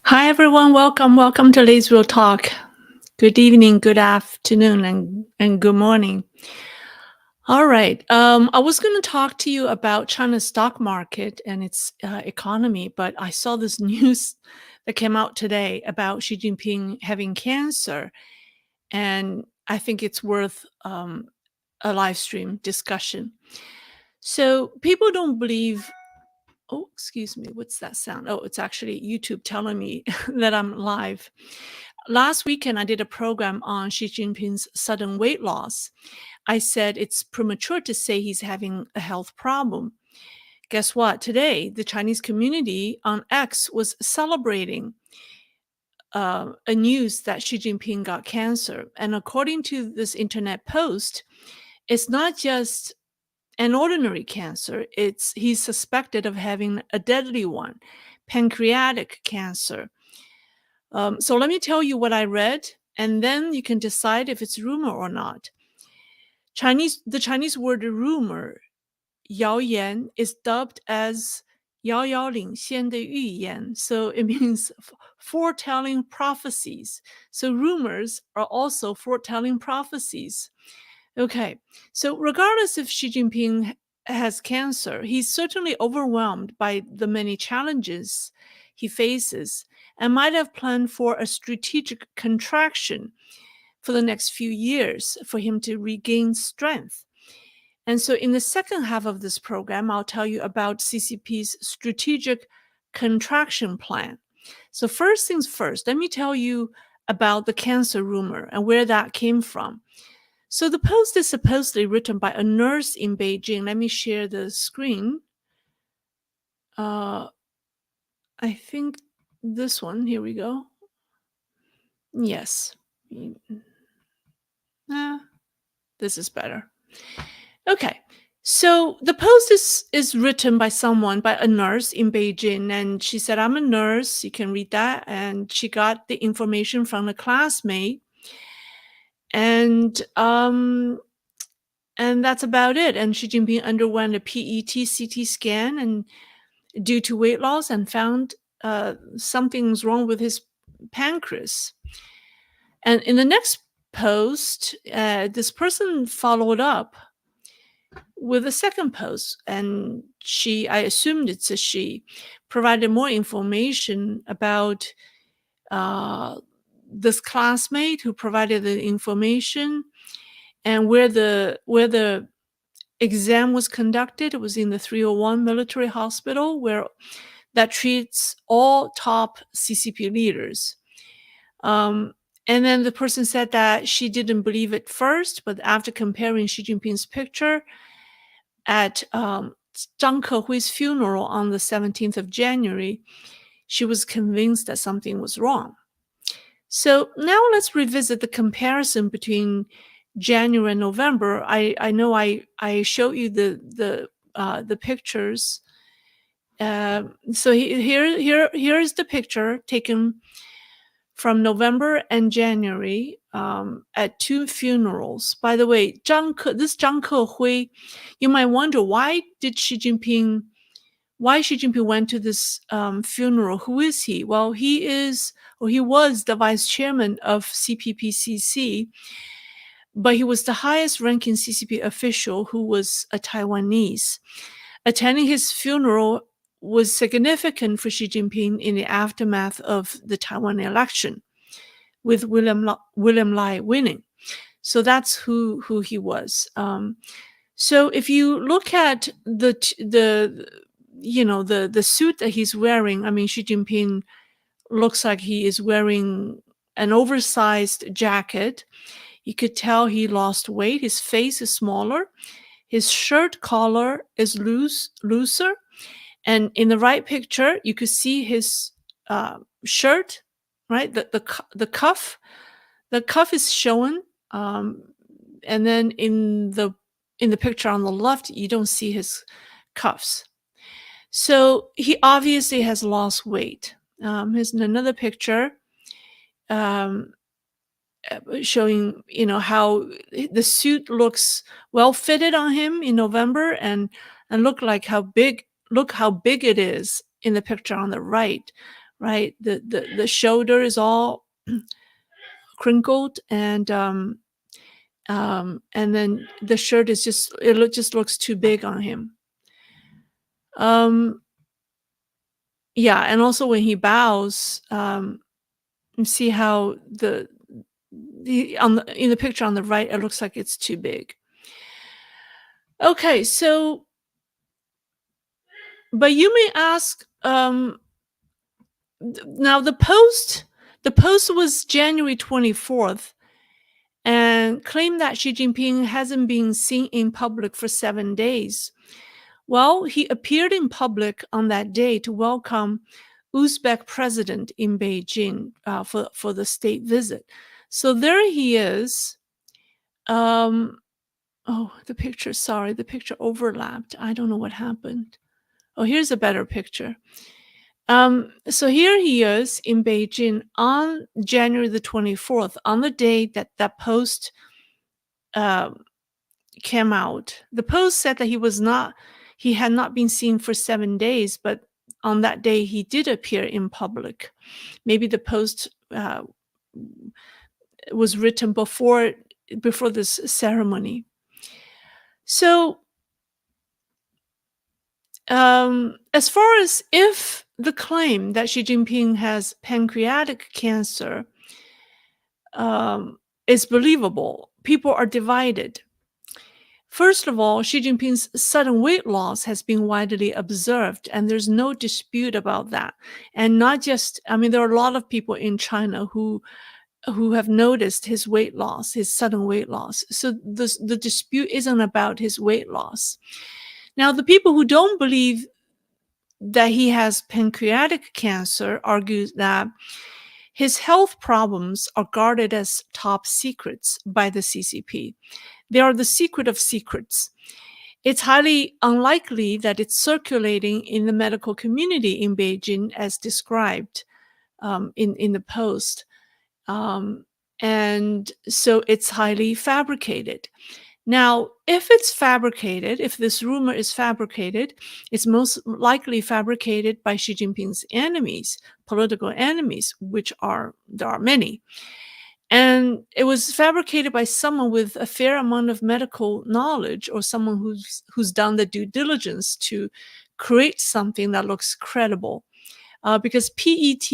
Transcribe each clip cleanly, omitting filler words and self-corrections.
Hi everyone, welcome to Leisrealtalk. Good evening, good afternoon, and good morning. All right, I was going to talk to you about China's stock market and its economy, but I saw this news that came out today about Xi Jinping having cancer, and I think it's worth a live stream discussion. So people don't believe. Oh, excuse me. What's that sound? Oh, it's actually YouTube telling me that I'm live. Last weekend, I did a program on Xi Jinping's sudden weight loss. I said it's premature to say he's having a health problem. Guess what? Today, the Chinese community on X was celebrating a news that Xi Jinping got cancer. And according to this internet post, it's not just an ordinary cancer. He's suspected of having a deadly one, pancreatic cancer. So let me tell you what I read, and then you can decide if it's rumor or not. The Chinese word rumor, 谣言, is dubbed as 遥遥领先的预言. So it means foretelling prophecies. So rumors are also foretelling prophecies. Okay, so regardless if Xi Jinping has cancer, he's certainly overwhelmed by the many challenges he faces and might have planned for a strategic contraction for the next few years for him to regain strength. And so in the second half of this program, I'll tell you about CCP's strategic contraction plan. So first things first, let me tell you about the cancer rumor and where that came from. So the post is supposedly written by a nurse in Beijing. Let me share the screen. I think this one, here we go. Yes. This is better. Okay. So the post is written by a nurse in Beijing, and she said, I'm a nurse. You can read that. And she got the information from a classmate. And that's about it. And Xi Jinping underwent a PET-CT scan and due to weight loss and found something's wrong with his pancreas. And in the next post, this person followed up with a second post, and I assumed it's a she, provided more information about this classmate who provided the information and where the exam was conducted. It was in the 301 military hospital that treats all top CCP leaders. And then the person said that she didn't believe it first, but after comparing Xi Jinping's picture at Zhang Kehui's funeral on the 17th of January, she was convinced that something was wrong. So now let's revisit the comparison between January and November. I know I showed you the pictures. So here is the picture taken from November and January at two funerals. By the way, this Zhang Kehui, you might wonder why Xi Jinping went to this funeral. Who is he? Well, he was the vice chairman of CPPCC, but he was the highest ranking CCP official who was a Taiwanese. Attending his funeral was significant for Xi Jinping in the aftermath of the Taiwan election, with William Lai winning. So that's who he was. So if you look at the suit that he's wearing, I mean, Xi Jinping looks like he is wearing an oversized jacket. You could tell he lost weight. His face is smaller. His shirt collar is looser. And in the right picture, you could see his shirt, right? The cuff is shown. And then in the picture on the left, you don't see his cuffs. So he obviously has lost weight. Here's another picture showing, how the suit looks well fitted on him in November, and look how big it is in the picture on the right, right? The shoulder is all crinkled, and then the shirt is just looks too big on him. Yeah, and also when he bows, you see how in the picture on the right, it looks like it's too big. Okay, so, but you may ask, now the post was January 24th, and claimed that Xi Jinping hasn't been seen in public for 7 days. Well, he appeared in public on that day to welcome Uzbek president in Beijing for the state visit. So there he is. Oh, the picture overlapped. I don't know what happened. Oh, here's a better picture. So here he is in Beijing on January the 24th, on the day that that post came out. The post said that he had not been seen for 7 days, but on that day he did appear in public. Maybe the post was written before this ceremony. So, as far as if the claim that Xi Jinping has pancreatic cancer is believable, people are divided. First of all, Xi Jinping's sudden weight loss has been widely observed, and there's no dispute about that. And not just, I mean, there are a lot of people in China who have noticed his sudden weight loss. So the dispute isn't about his weight loss. Now, the people who don't believe that he has pancreatic cancer argue that his health problems are guarded as top secrets by the CCP. They are the secret of secrets. It's highly unlikely that it's circulating in the medical community in Beijing as described in the post. And so it's highly fabricated. Now, if it's fabricated, if this rumor is fabricated, it's most likely fabricated by Xi Jinping's enemies, political enemies, there are many. And it was fabricated by someone with a fair amount of medical knowledge, or someone who's done the due diligence to create something that looks credible. Because PET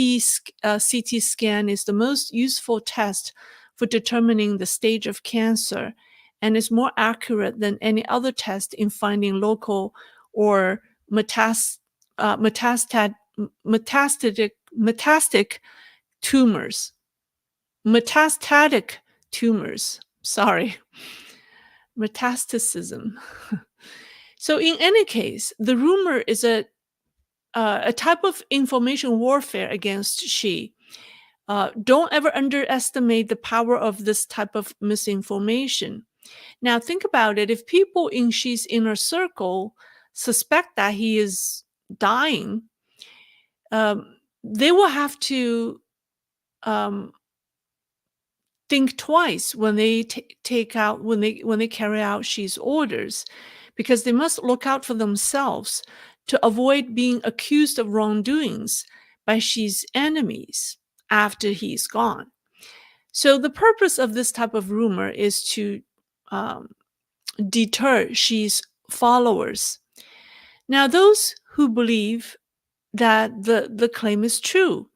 CT scan is the most useful test for determining the stage of cancer, and is more accurate than any other test in finding local or metastatic tumors. Metastatic tumors. Sorry. Metastacism. So in any case, the rumor is a type of information warfare against Xi. Don't ever underestimate the power of this type of misinformation. Now, think about it. If people in Xi's inner circle suspect that he is dying, they will have to think twice when they when they carry out Xi's orders, because they must look out for themselves to avoid being accused of wrongdoings by Xi's enemies after he's gone. So the purpose of this type of rumor is to deter Xi's followers. Now, those who believe that the claim is true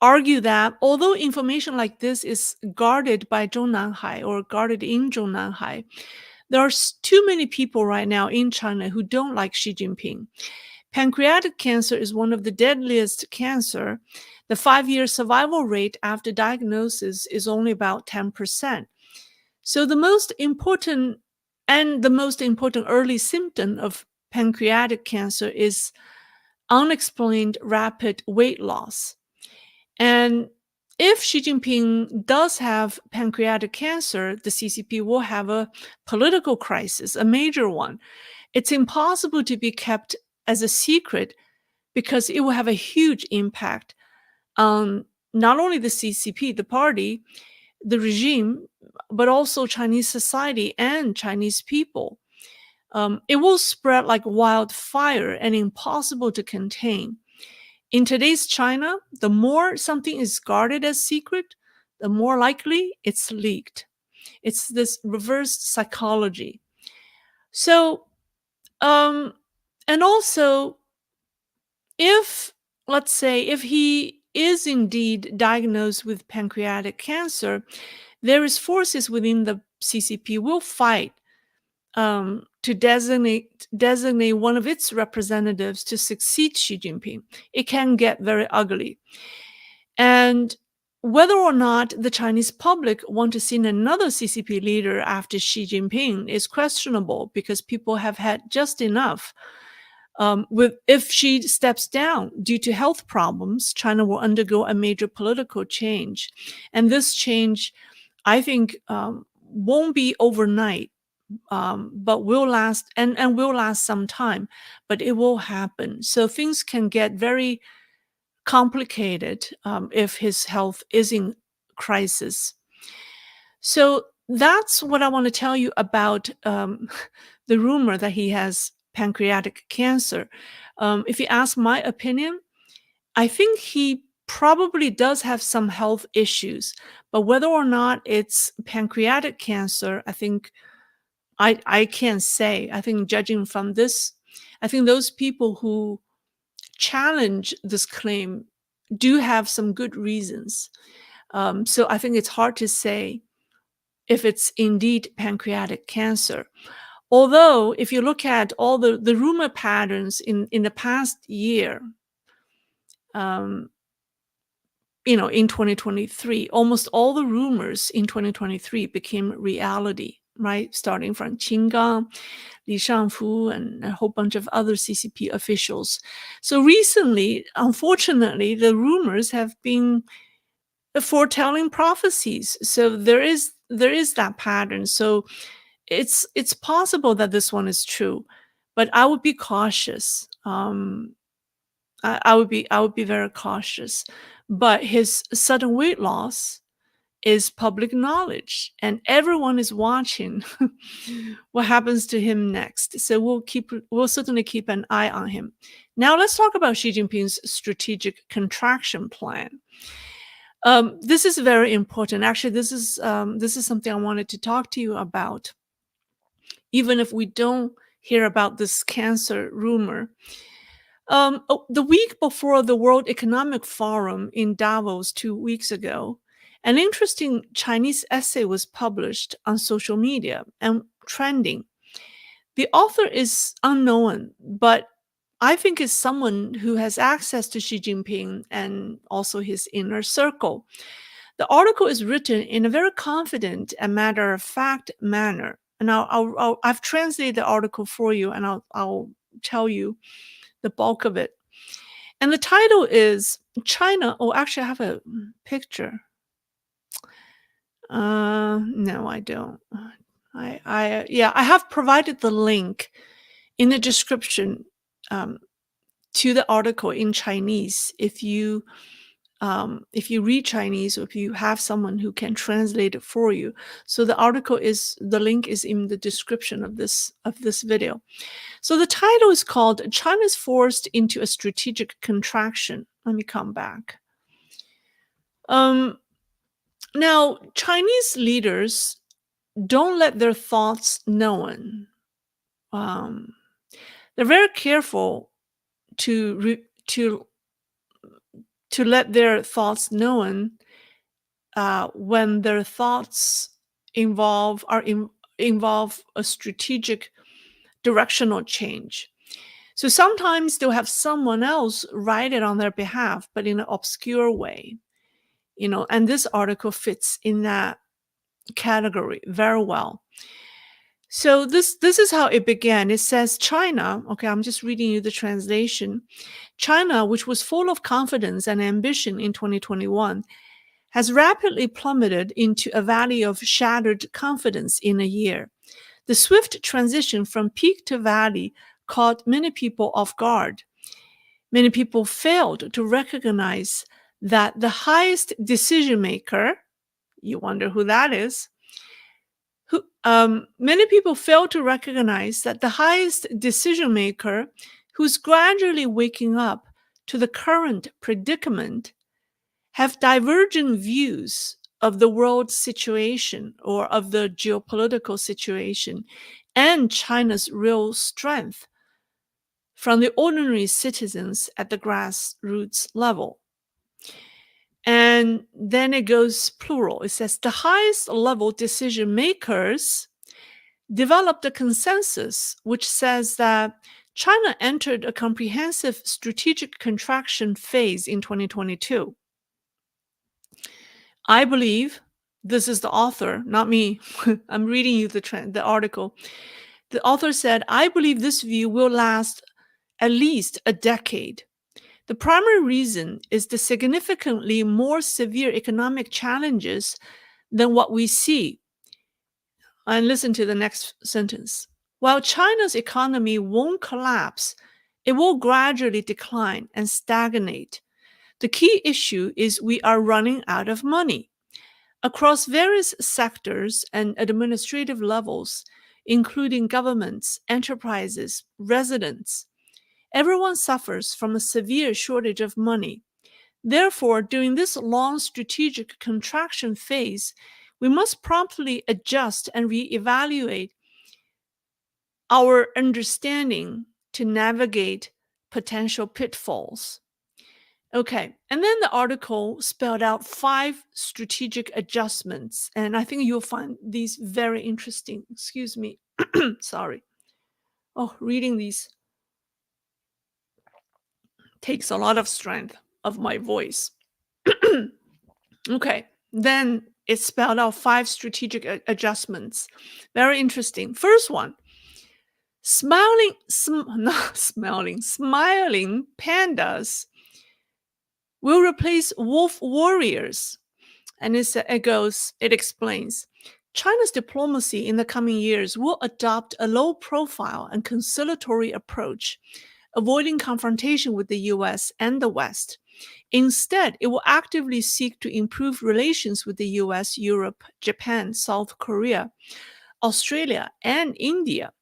argue that although information like this is guarded by Zhongnanhai, or guarded in Zhongnanhai, there are too many people right now in China who don't like Xi Jinping. Pancreatic cancer is one of the deadliest cancer. The 5-year survival rate after diagnosis is only about 10%. So the most important early symptom of pancreatic cancer is unexplained rapid weight loss. And if Xi Jinping does have pancreatic cancer, the CCP will have a political crisis, a major one. It's impossible to be kept as a secret, because it will have a huge impact on not only the CCP, the party, the regime, but also Chinese society and Chinese people. It will spread like wildfire and impossible to contain. in today's China, the more something is guarded as secret, the more likely it's leaked. It's this reverse psychology. So, and also, if, let's say, if he is indeed diagnosed with pancreatic cancer, there is forces within the CCP will fight to designate one of its representatives to succeed Xi Jinping. It can get very ugly. And whether or not the Chinese public want to see another CCP leader after Xi Jinping is questionable, because people have had just enough. If Xi steps down due to health problems, China will undergo a major political change. And this change, I think, won't be overnight, but will last and will last some time, but it will happen. So things can get very complicated if his health is in crisis. So that's what I want to tell you about the rumor that he has pancreatic cancer. If you ask my opinion, I think he probably does have some health issues, but whether or not it's pancreatic cancer, I think I can't say. I think judging from this, I think those people who challenge this claim do have some good reasons. So I think it's hard to say if it's indeed pancreatic cancer. Although, if you look at all the rumor patterns in the past year, in 2023, almost all the rumors in 2023 became reality, right? Starting from Qinggang, Li Shangfu, and a whole bunch of other CCP officials. So recently, unfortunately, the rumors have been foretelling prophecies. So there is that pattern. So it's possible that this one is true, but I would be cautious. I would be very cautious. But his sudden weight loss is public knowledge, and everyone is watching what happens to him next. So we'll certainly keep an eye on him. Now let's talk about Xi Jinping's strategic contraction plan. This is very important. Actually, this is something I wanted to talk to you about, even if we don't hear about this cancer rumor. The week before the World Economic Forum in Davos 2 weeks ago, an interesting Chinese essay was published on social media and trending. The author is unknown, but I think is someone who has access to Xi Jinping and also his inner circle. The article is written in a very confident and matter-of-fact manner. And I've translated the article for you, and I'll tell you the bulk of it. And the title is China. Oh, actually, I have a picture. No, I don't. I have provided the link in the description to the article in Chinese. If you read Chinese, or if you have someone who can translate it for you. So the link is in the description of this video. So the title is called China's Forced into a Strategic Contraction. Let me come back. Now, Chinese leaders don't let their thoughts known. They're very careful to let their thoughts known when their thoughts involve a strategic directional change. So sometimes they'll have someone else write it on their behalf, but in an obscure way, and this article fits in that category very well. So this is how it began. It says China, okay, I'm just reading you the translation. China, which was full of confidence and ambition in 2021, has rapidly plummeted into a valley of shattered confidence in a year. The swift transition from peak to valley caught many people off guard. Many people failed to recognize that the highest decision maker, you wonder who that is, many people fail to recognize that the highest decision maker who's gradually waking up to the current predicament have divergent views of the world situation or of the geopolitical situation and China's real strength from the ordinary citizens at the grassroots level. And then it goes plural. It says the highest level decision makers developed a consensus which says that China entered a comprehensive strategic contraction phase in 2022. I believe, this is the author, not me. I'm reading you the article. The author said, I believe this view will last at least a decade. The primary reason is the significantly more severe economic challenges than what we see. And listen to the next sentence. While China's economy won't collapse, it will gradually decline and stagnate. The key issue is we are running out of money. Across various sectors and administrative levels, including governments, enterprises, residents, everyone suffers from a severe shortage of money. Therefore, during this long strategic contraction phase, we must promptly adjust and reevaluate our understanding to navigate potential pitfalls. Okay, and then the article spelled out 5 strategic adjustments, and I think you'll find these very interesting. Excuse me. Sorry. Oh, reading these takes a lot of strength of my voice. Okay, then it spelled out 5 strategic adjustments. Very interesting. First one, smiling pandas will replace wolf warriors. And it explains, China's diplomacy in the coming years will adopt a low-profile and conciliatory approach, avoiding confrontation with the US and the West. Instead, it will actively seek to improve relations with the US, Europe, Japan, South Korea, Australia, and India.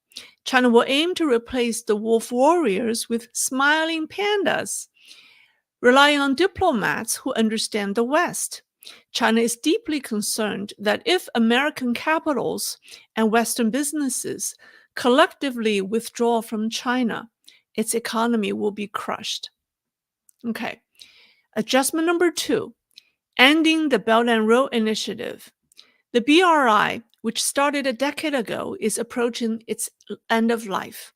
China will aim to replace the wolf warriors with smiling pandas, relying on diplomats who understand the West. China is deeply concerned that if American capitals and Western businesses collectively withdraw from China, its economy will be crushed. Okay. Adjustment number 2, ending the Belt and Road Initiative. The BRI, which started a decade ago, is approaching its end of life.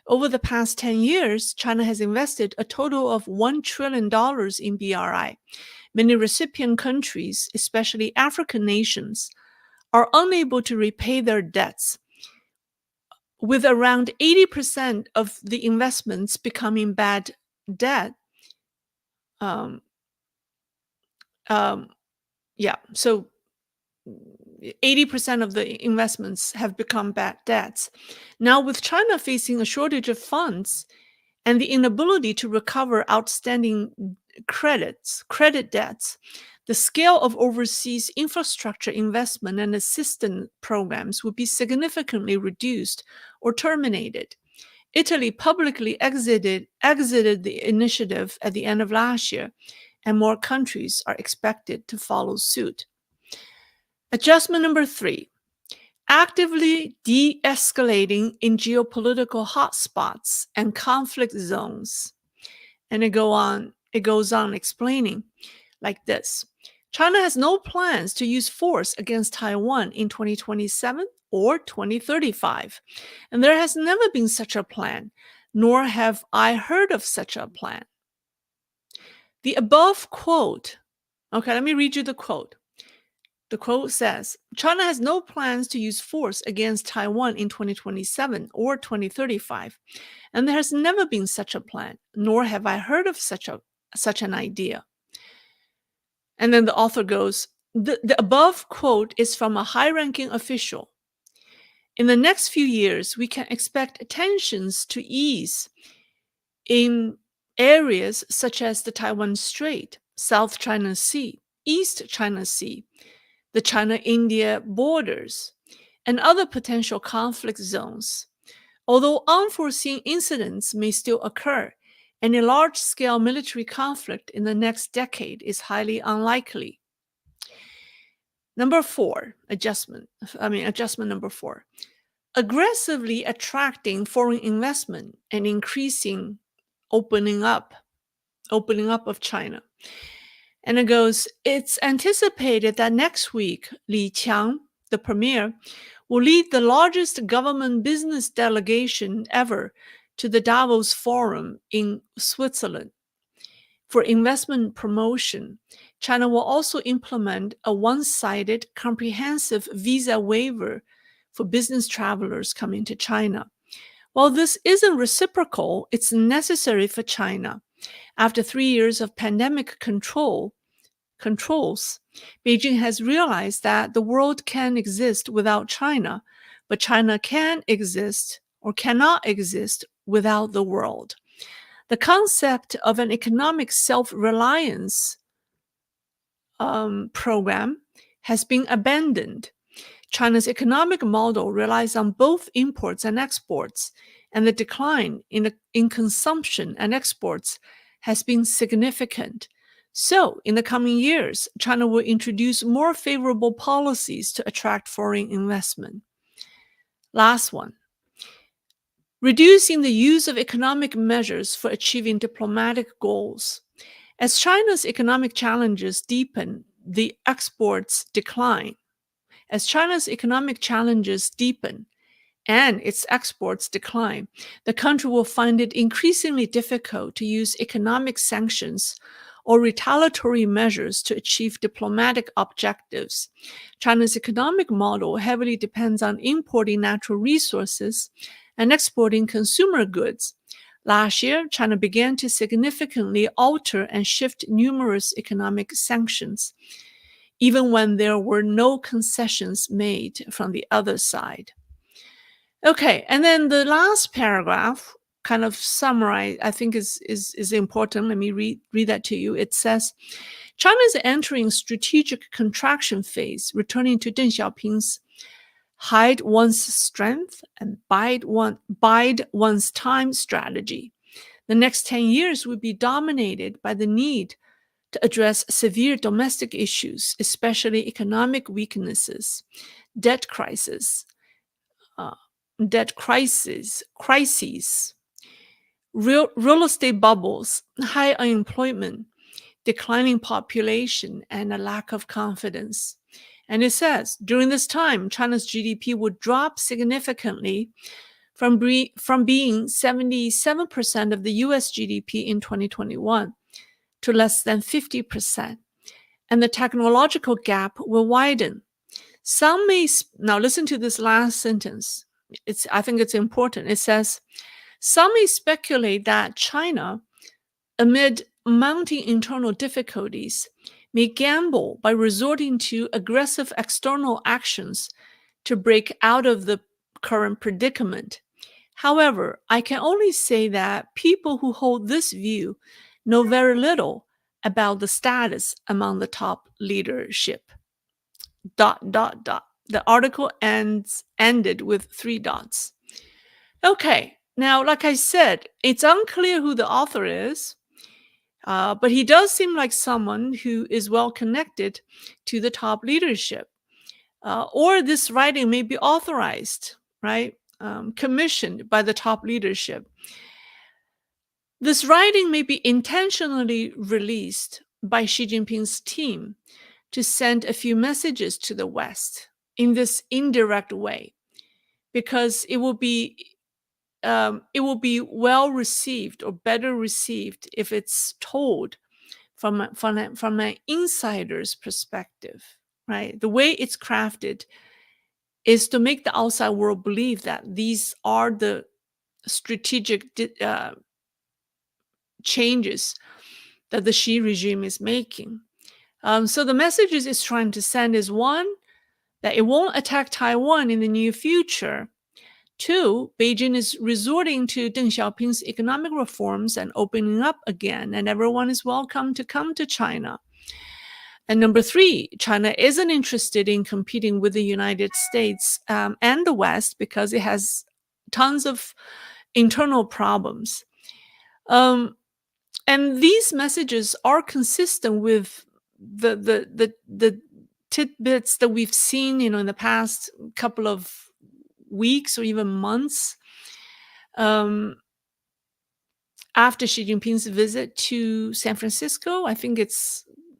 Over the past 10 years, China has invested a total of $1 trillion in BRI. Many recipient countries, especially African nations, are unable to repay their debts, with around 80% of the investments becoming bad debt. So 80% of the investments have become bad debts. Now, with China facing a shortage of funds and the inability to recover outstanding credit debts, the scale of overseas infrastructure investment and assistance programs would be significantly reduced or terminated. Italy publicly exited the initiative at the end of last year, and more countries are expected to follow suit. Adjustment number 3, actively de-escalating in geopolitical hotspots and conflict zones. And it goes on explaining like this. China has no plans to use force against Taiwan in 2027 or 2035. And there has never been such a plan, nor have I heard of such a plan. The above quote, okay, let me read you the quote. The quote says, China has no plans to use force against Taiwan in 2027 or 2035, and there has never been such a plan, nor have I heard of such an idea. And then the author goes, the above quote is from a high-ranking official. In the next few years, we can expect tensions to ease in areas such as the Taiwan Strait, South China Sea, East China Sea, the China-India borders, and other potential conflict zones. Although unforeseen incidents may still occur, and a large-scale military conflict in the next decade is highly unlikely. Number four, adjustment number four. Aggressively attracting foreign investment and increasing opening up of China. And it goes, it's anticipated that next week, Li Qiang, the premier, will lead the largest government business delegation ever to the Davos Forum in Switzerland. For investment promotion, China will also implement a one-sided comprehensive visa waiver for business travelers coming to China. While this isn't reciprocal, it's necessary for China. After 3 years of pandemic controls, Beijing has realized that the world can exist without China, but China can exist or cannot exist without the world. The concept of an economic self-reliance program has been abandoned. China's economic model relies on both imports and exports, and the decline in consumption and exports has been significant. So, in the coming years, China will introduce more favorable policies to attract foreign investment. Last one. Reducing the use of economic measures for achieving diplomatic goals. As China's economic challenges deepen, the exports decline. As China's economic challenges deepen and its exports decline, the country will find it increasingly difficult to use economic sanctions or retaliatory measures to achieve diplomatic objectives. China's economic model heavily depends on importing natural resources and exporting consumer goods. Last year, China began to significantly alter and shift numerous economic sanctions, even when there were no concessions made from the other side. Okay, and then the last paragraph kind of summarize, I think is important. Let me read that to you. It says, China is entering strategic contraction phase, returning to Deng Xiaoping's hide one's strength and bide one's time strategy. The next 10 years will be dominated by the need to address severe domestic issues, especially economic weaknesses, debt crises, real estate bubbles, high unemployment, declining population, and a lack of confidence. And it says, during this time, China's GDP would drop significantly from being 77% of the US GDP in 2021 to less than 50%. And the technological gap will widen. Now listen to this last sentence. I think it's important. It says, some may speculate that China, amid mounting internal difficulties, may gamble by resorting to aggressive external actions to break out of the current predicament. However, I can only say that people who hold this view know very little about the status among the top leadership. ... The article ended with 3 dots. Okay, now, like I said, it's unclear who the author is, but he does seem like someone who is well connected to the top leadership. Or this writing may be authorized, right? Commissioned by the top leadership. This writing may be intentionally released by Xi Jinping's team to send a few messages to the West in this indirect way, because it will be well received or better received if it's told from an insider's perspective, right? The way it's crafted is to make the outside world believe that these are the strategic changes that the Xi regime is making. So the messages it's trying to send is, one, that it won't attack Taiwan in the near future. 2, Beijing is resorting to Deng Xiaoping's economic reforms and opening up again, and everyone is welcome to come to China. And number 3, China isn't interested in competing with the United States and the West because it has tons of internal problems. and these messages are consistent with the tidbits that we've seen, in the past couple of weeks or even months, um, after Xi Jinping's visit to San Francisco. I think CCP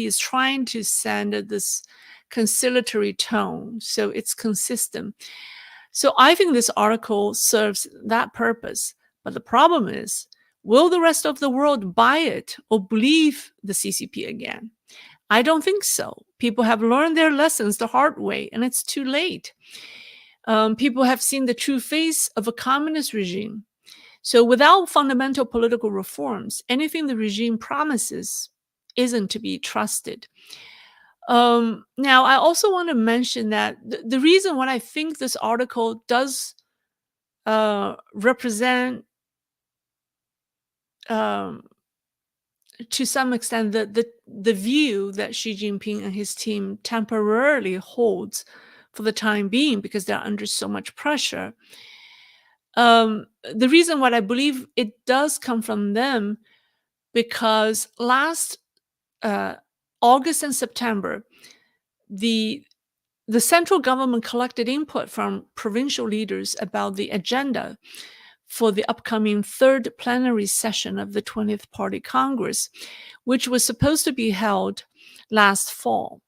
is trying to send this conciliatory tone, so it's consistent. So I think this article serves that purpose. But the problem is, will the rest of the world buy it or believe the CCP again? I don't think so. People have learned their lessons the hard way, and it's too late. People have seen the true face of a communist regime. So without fundamental political reforms, anything the regime promises isn't to be trusted. Now, I also want to mention that the reason why I think this article does represent, um, to some extent, the view that Xi Jinping and his team temporarily holds for the time being, because they're under so much pressure. The reason why I believe it does come from them, because last August and September, the central government collected input from provincial leaders about the agenda for the upcoming third plenary session of the 20th Party Congress, which was supposed to be held last fall.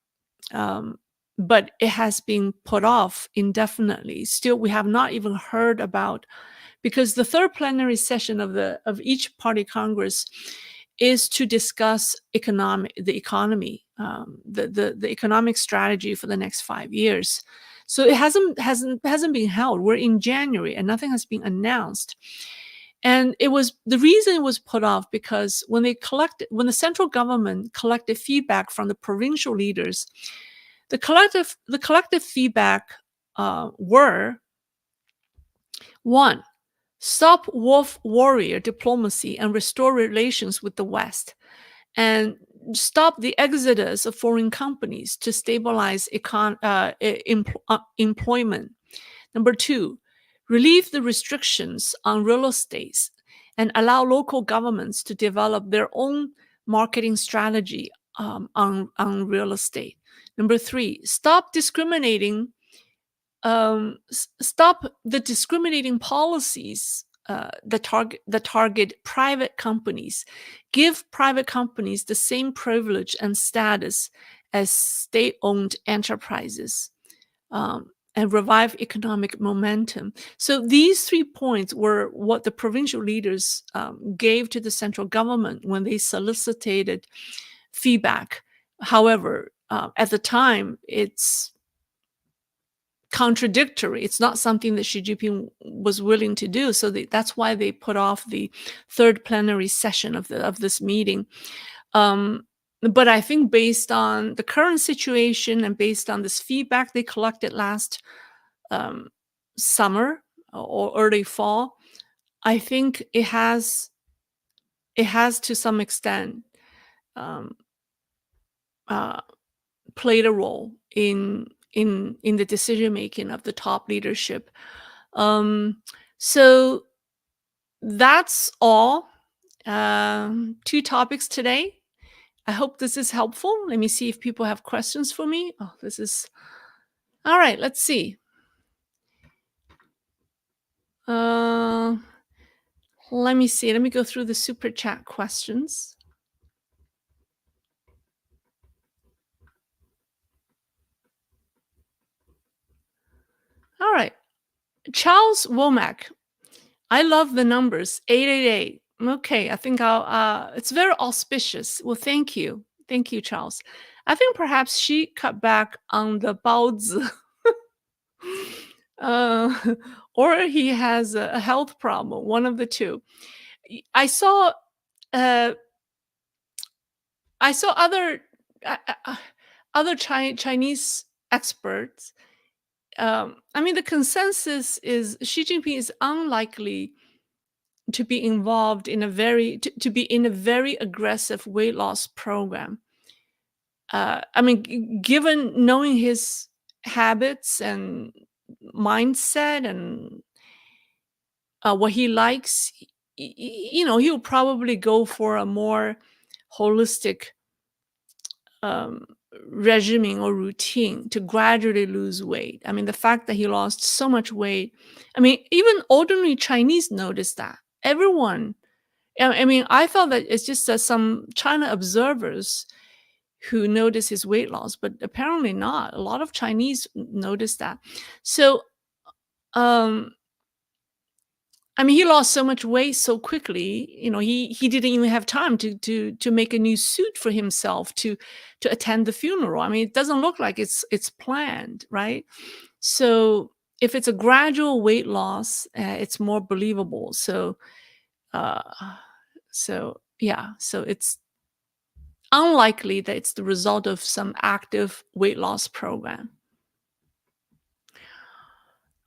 But it has been put off indefinitely. Still, we have not even heard about, because the third plenary session of each party Congress is to discuss the economy, the economic strategy for the next 5 years. So it hasn't been held. We're in January and nothing has been announced. And the reason it was put off, because when the central government collected feedback from the provincial leaders, the collective feedback were: one, stop wolf warrior diplomacy and restore relations with the West, and stop the exodus of foreign companies to stabilize employment. Number two, relieve the restrictions on real estate and allow local governments to develop their own marketing strategy on real estate. Number three, stop the discriminating policies that target private companies. Give private companies the same privilege and status as state-owned enterprises, and revive economic momentum. So these 3 points were what the provincial leaders gave to the central government when they solicited feedback. However, at the time, it's contradictory. It's not something that Xi Jinping was willing to do. So that's why they put off the third plenary session of this meeting. But I think based on the current situation and based on this feedback they collected last summer or early fall, I think it has to some extent played a role in the decision making of the top leadership. So that's all. 2 topics today. I hope this is helpful. Let me see if people have questions for me. Oh, this is all right. Let's see. Let me see. Let me go through the super chat questions. All right. Charles Womack. I love the numbers 888. Okay, I think it's very auspicious. Well, thank you. Thank you, Charles. I think perhaps she cut back on the baozi. Or he has a health problem, one of the two. I saw other Chinese experts. I mean, the consensus is Xi Jinping is unlikely to be involved in to be in a very aggressive weight loss program. I mean, given knowing his habits and mindset and what he likes, he'll probably go for a more holistic um, regime or routine to gradually lose weight. I mean, the fact that he lost so much weight, I mean, even ordinary Chinese noticed that. Everyone, I mean, I thought that it's just some China observers who notice his weight loss, but apparently not. A lot of Chinese noticed that. So, um, I mean, he lost so much weight so quickly. He didn't even have time to make a new suit for himself to attend the funeral. I mean, it doesn't look like it's planned, right? So if it's a gradual weight loss, it's more believable. Uh, so it's unlikely that it's the result of some active weight loss program.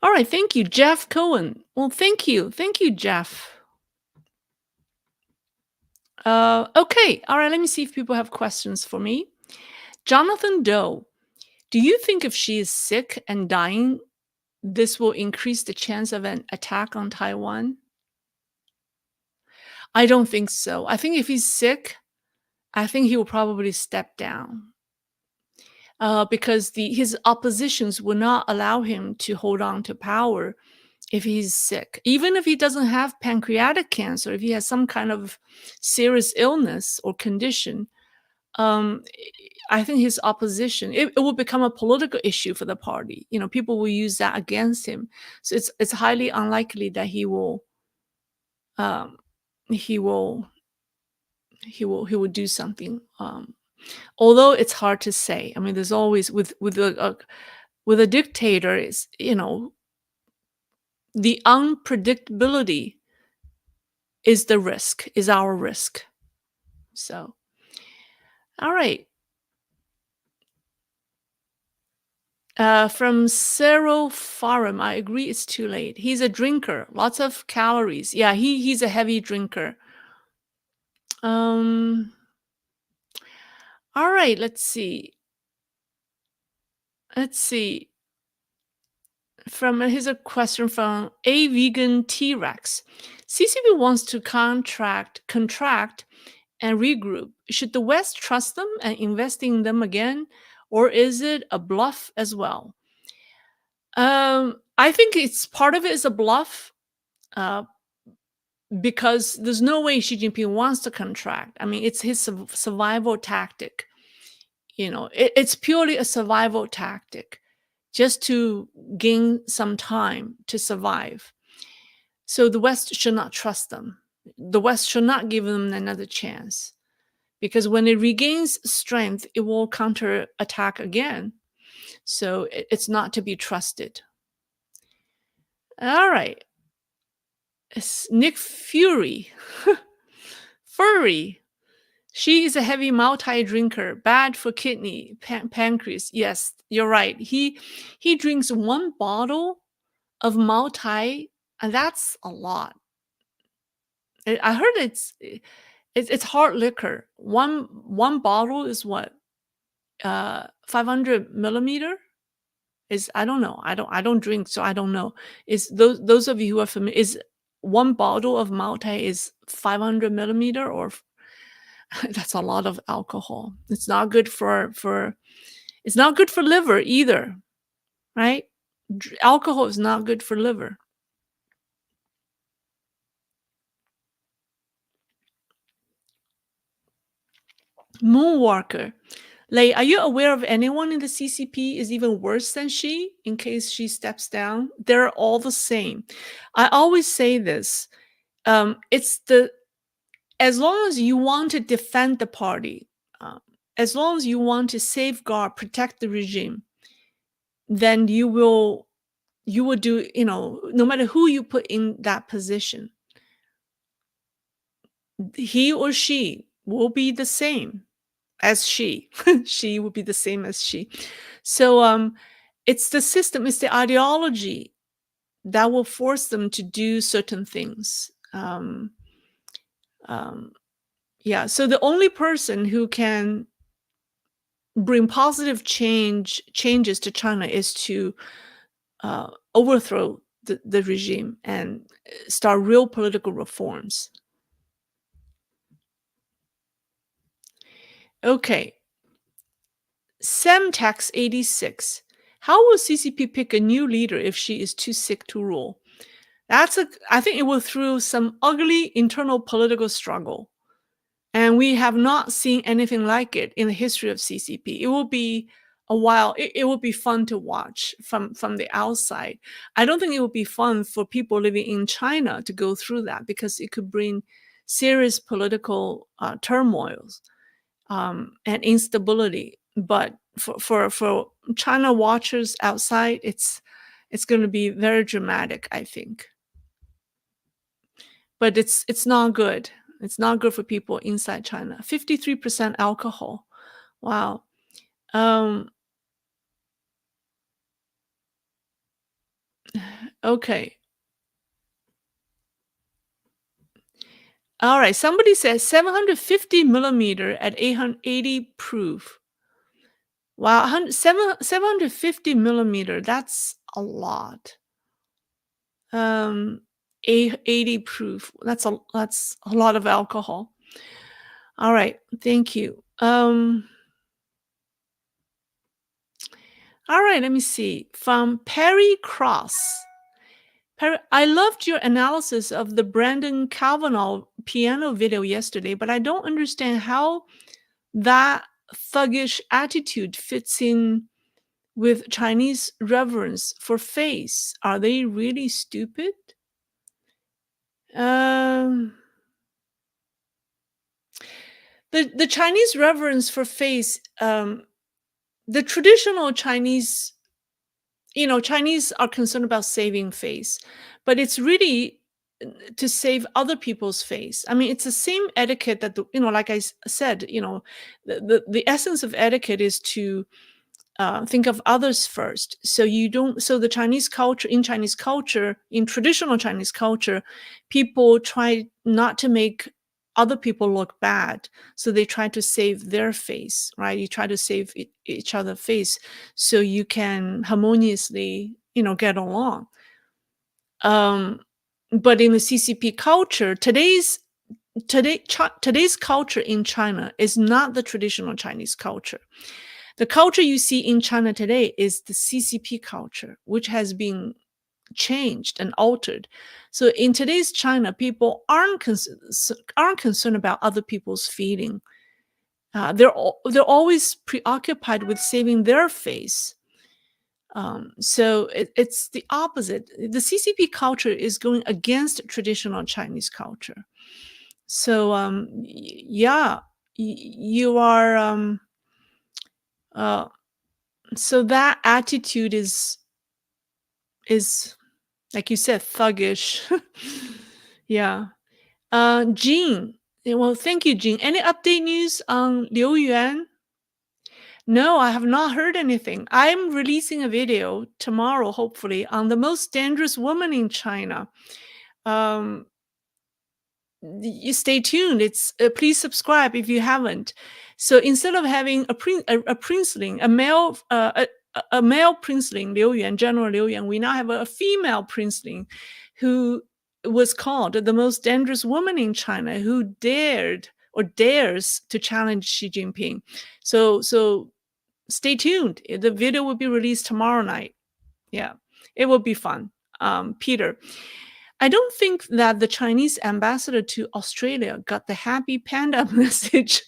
All right, thank you, Jeff Cohen. Well, thank you, Jeff. Okay, all right. Let me see if people have questions for me. Jonathan Doe, do you think if she is sick and dying, this will increase the chance of an attack on Taiwan? I don't think so. I think if he's sick, I think he will probably step down because his oppositions will not allow him to hold on to power if he's sick. Even if he doesn't have pancreatic cancer, if he has some kind of serious illness or condition, um, I think his opposition, it will become a political issue for the party. People will use that against him. So it's highly unlikely that um, he will he will do something. Although it's hard to say. I mean, there's always with a dictator, is the unpredictability is the risk, is our risk. So, all right. From Cyril Farum, I agree it's too late. He's a drinker, lots of calories. Yeah, he's a heavy drinker. Um, all right, let's see. Let's see. Here's a question from a vegan T-Rex. CCP wants to contract, and regroup. Should the West trust them and invest in them again, or is it a bluff as well? I think it's part of it is a bluff. Because there's no way Xi Jinping wants to contract. I mean, it's his survival tactic. It's purely a survival tactic, just to gain some time to survive. So the West should not trust them. The West should not give them another chance, because when it regains strength, it will counterattack again. So it's not to be trusted. All right. It's Nick Fury. Furry. She is a heavy multi drinker, bad for kidney, pancreas. Yes, you're right. He drinks one bottle of multi, and that's a lot. I heard it's hard liquor. One bottle is what 500 milliliter is. I don't know. I don't drink, so I don't know. Is those of you who are familiar, is one bottle of multi is 500 millimeter or that's a lot of alcohol. It's not good for it's not good for liver either, right? Alcohol is not good for liver. Moonwalker. Lei, are you aware of anyone in the CCP is even worse than she in case she steps down? They're all the same. I always say this. It's as long as you want to defend the party, as long as you want to safeguard, protect the regime, then you will do, no matter who you put in that position, he or she will be the same as she. She will be the same as she. So it's the system, it's the ideology that will force them to do certain things. Yeah, so the only person who can bring positive changes to China is to overthrow the regime and start real political reforms. Okay, Semtax86. How will CCP pick a new leader if she is too sick to rule? I think it will through some ugly internal political struggle. And we have not seen anything like it in the history of CCP. It will be a while. It will be fun to watch from the outside. I don't think it will be fun for people living in China to go through that because it could bring serious political turmoils and instability. But for China watchers outside, it's going to be very dramatic, I think. But it's not good. It's not good for people inside China. 53% alcohol. Wow. Um, okay. All right. Somebody says 750 millimeter at 880 proof. Wow. 750 millimeter. That's a lot. 880 proof. That's a lot of alcohol. All right. Thank you. All right. Let me see. From Perry Cross. I loved your analysis of the Brandon Kavanaugh piano video yesterday, but I don't understand how that thuggish attitude fits in with Chinese reverence for face. Are they really stupid? Um, the Chinese reverence for face, the traditional Chinese, Chinese are concerned about saving face, but it's really to save other people's face. I mean, it's the same etiquette that like I said, the essence of etiquette is to think of others first. So you don't. So the Chinese culture, in traditional Chinese culture, people try not to make other people look bad. So they try to save their face, right? You try to save each other's face so you can harmoniously, get along. Um, but in the CCP culture, today's culture in China is not the traditional Chinese culture. The culture you see in China today is the CCP culture, which has been changed and altered. So in today's China, people aren't concerned about other people's feeling. They're always preoccupied with saving their face. So it's the opposite. The CCP culture is going against traditional Chinese culture. So yeah, you are. Uh, so that attitude is like you said, thuggish. Yeah. Jean. Well, thank you, Jean. Any update news on Liu Yuan? No, I have not heard anything. I'm releasing a video tomorrow, hopefully, on the most dangerous woman in China. Um, you stay tuned. It's please subscribe if you haven't. So instead of having a princeling, a male princeling Liu Yuan, General Liu Yuan, we now have a female princeling, who was called the most dangerous woman in China, who dared or dares to challenge Xi Jinping. So stay tuned. The video will be released tomorrow night. Yeah, it will be fun. Peter, I don't think that the Chinese ambassador to Australia got the happy panda message.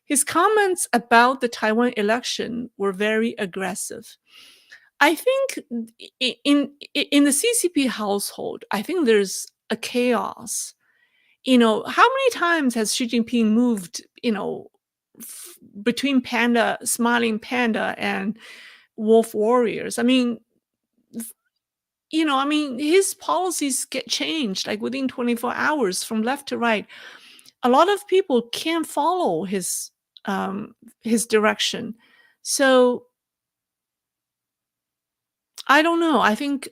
His comments about the Taiwan election were very aggressive. I think in the CCP household, I think there's a chaos. How many times has Xi Jinping moved, between smiling panda and wolf warriors? His policies get changed like within 24 hours from left to right. A lot of people can't follow his direction. So I don't know. I think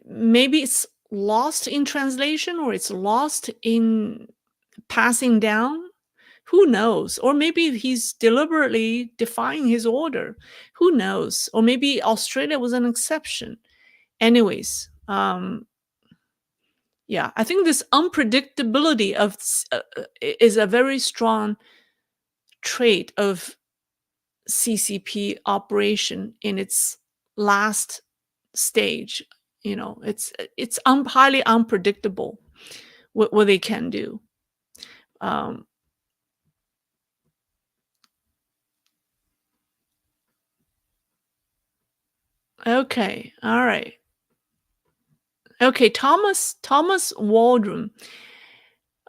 maybe it's lost in translation or it's lost in passing down Who knows? Or maybe he's deliberately defying his order. Who knows? Or maybe Australia was an exception. Anyways, yeah, I think this unpredictability is a very strong trait of CCP operation in its last stage. It's highly unpredictable what they can do. Um, okay, all right. Okay, Thomas Waldron.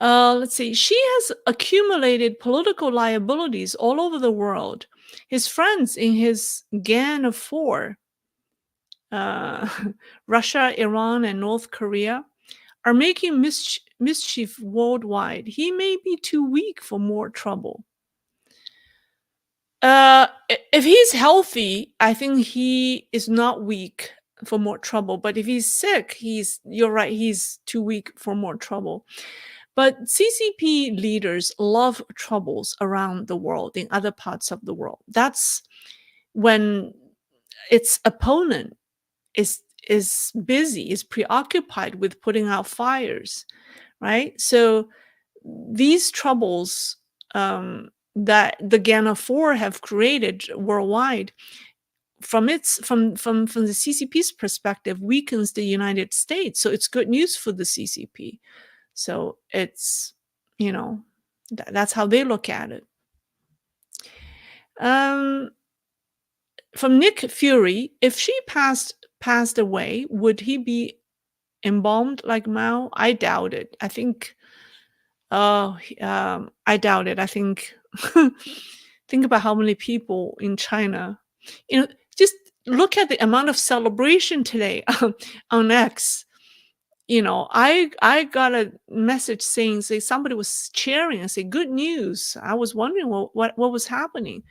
Let's see. She has accumulated political liabilities all over the world. His friends in his gang of four, uh, Russia, Iran, and North Korea, are making mischief worldwide. He may be too weak for more trouble. If he's healthy, I think he is not weak for more trouble. But if he's sick, you're right, he's too weak for more trouble. But CCP leaders love troubles around the world, in other parts of the world. That's when its opponent is busy, is preoccupied with putting out fires, right? So these troubles that the Gang of Four have created worldwide, from the CCP's perspective, weakens the United States. So it's good news for the CCP. So it's, you know, that's how they look at it. Um, from Nick Fury, if she passed away, would he be embalmed like Mao? I doubt it. I think, I doubt it. I think, think about how many people in China, just look at the amount of celebration today on X. I got a message saying, say somebody was cheering and say good news. I was wondering what was happening,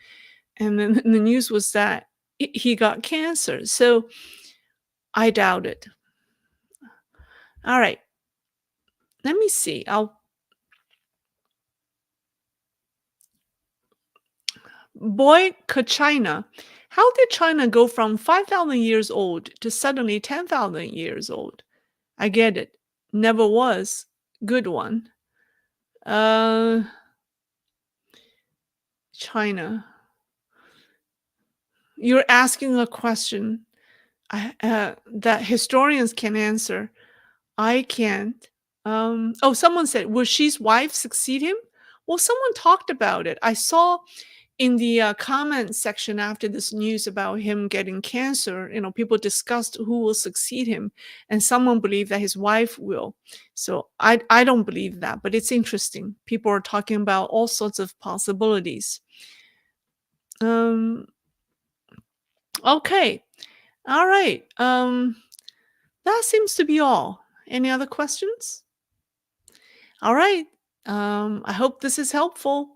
and then the news was that he got cancer. So I doubt it. All right, let me see. I'll Boy, could China. How did China go from 5,000 years old to suddenly 10,000 years old? I get it. Never was. Good one. Uh, China. You're asking a question that historians can answer. I can't. Someone said, will Xi's wife succeed him? Well, someone talked about it. I saw in the comment section after this news about him getting cancer, people discussed who will succeed him, and someone believed that his wife will. So I don't believe that, but it's interesting. People are talking about all sorts of possibilities. Okay. All right. That seems to be all. Any other questions? All right. I hope this is helpful.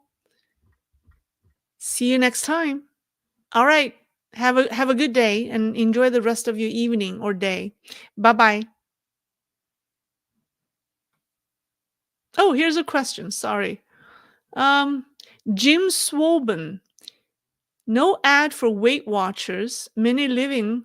See you next time. All right. Have a good day and enjoy the rest of your evening or day. Bye-bye. Oh, here's a question. Sorry. Um, Jim Swoben. No ad for Weight Watchers. Many living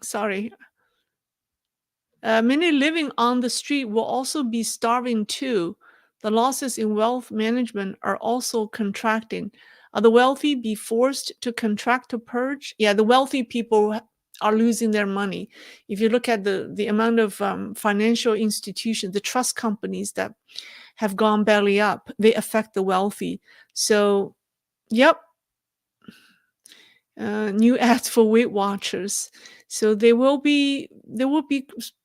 on the street will also be starving too. The losses in wealth management are also contracting. Are the wealthy be forced to contract to purge? Yeah, the wealthy people are losing their money. If you look at the amount of financial institutions, the trust companies that have gone belly up, they affect the wealthy. So, yep, new ads for Weight Watchers. So there will be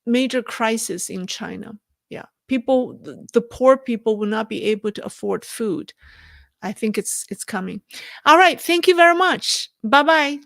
major crisis in China. Yeah, the poor people will not be able to afford food. I think it's coming. All right, thank you very much. Bye bye.